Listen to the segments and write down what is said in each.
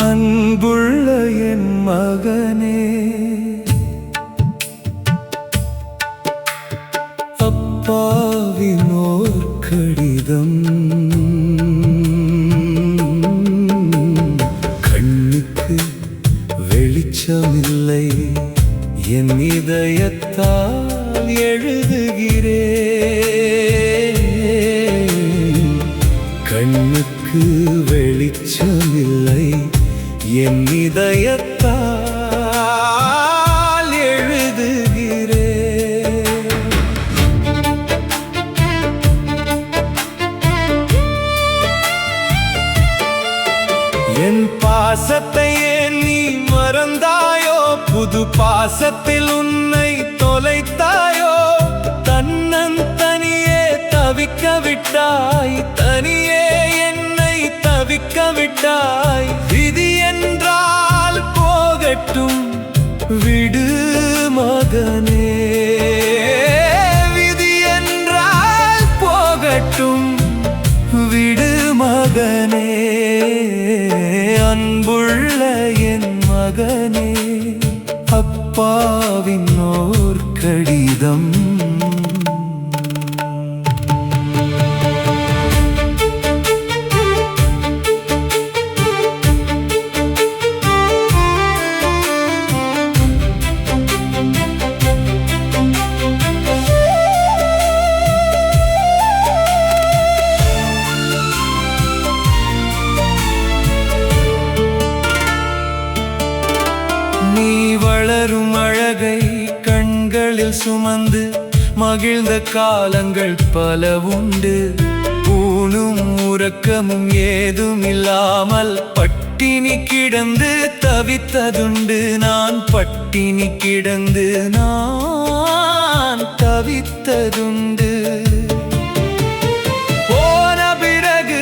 அன்புள்ள என் மகனே, அப்பாவின் ஓர் கடிதம். கண்ணுக்கு வெளிச்சமில்லை, என் இதயத்தால் எழுதுகிறேன். கண்ணுக்கு வெளிச்சமில்லை, என் இதயத்தால் எழுதுகிறேன். என் பாசத்தை ஏன் நீ மறந்தாயோ? புது பாசத்தில் உன்னை தொலைத்தாயோ? தன்னந்தனியே தவிக்க விட்டாய், தனியே என்னை தவிக்க விட்டாய். விதி என்றால் போகட்டும் விடு மகனே, விதி என்றால் போகட்டும் விடு மகனே. அன்புள்ள என் மகனே, அப்பாவின் ஓர் கடிதம். நீ வளரும் அழகை கண்களில் சுமந்து மகிழ்ந்த காலங்கள் பல உண்டு. ஊனும் உறக்கமும் ஏதும் இல்லாமல் பட்டினி கிடந்து தவித்ததுண்டு. நான் பட்டினி கிடந்து நான் தவித்ததுண்டு. போன பிறகு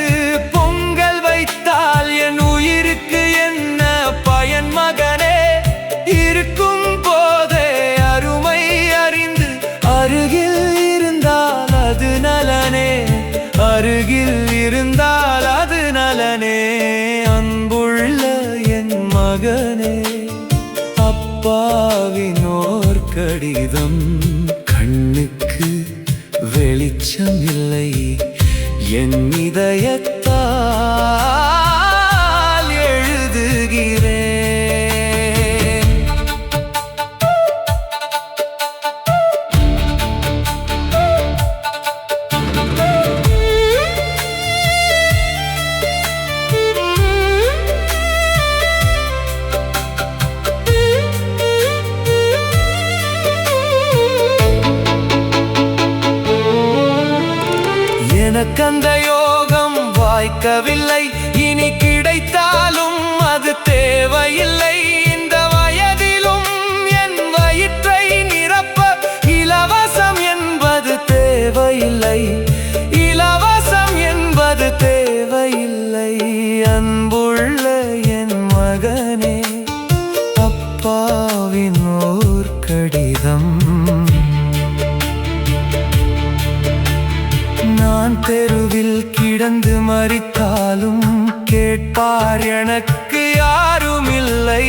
பொங்கல் வைத்தால் என் உயிருக்கு என்ன பயன் மகனே? இருக்கும் போதே அருமை அறிந்து அருகில் இருந்தால் அது நலனே, அருகில் இருந்தால் அது நலனே. அன்புள்ள என் மகனே, அப்பாவின் ஓர் கடிதம். கண்ணுக்கு வெளிச்சமில்லை, என் இதயத்தால் எழுதுகிறேன். எனக்கந்த யோகம் வாய்க்கவில்லை, இனி கிடைத்தாலும் அது தேவையில்லை. இந்த வயதிலும் என் வயிற்றை நிரப்ப இலவசம் என்பது தேவையில்லை, இலவசம் என்பது தேவையில்லை. அன்புள்ள என் மகனே, அப்பாவின் ஓர் கடிதம். நான் தெருவில் கிடந்து மரித்தாலும் கேட்பார் எனக்கு யாரும் இல்லை.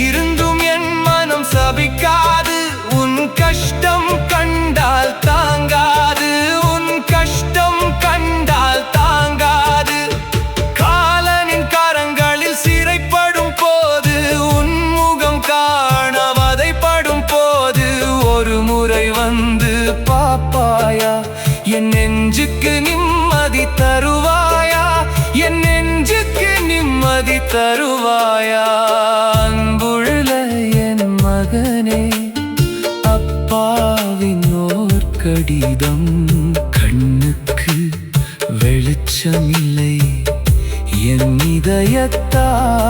இருந்தும் என் மனம் சபிக்காது, உன் கஷ்டம் கண்டால் தாங்காது, உன் கஷ்டம் கண்டால் தாங்காது. காலனின் கரங்களில் சிறைப்படும் போது, உன் முகம் காண வதைப்படும் போது, ஒரு முறை வந்து பாப்பாயா? என் நெஞ்சுக்கு நிம்மதி தருவாயா? என் நெஞ்சுக்கு நிம்மதி தருவாயா? அன்புள்ள என் மகனே, அப்பாவின் ஓர் கடிதம். கண்ணுக்கு வெளிச்சமில்லை, என் இதயத்தால்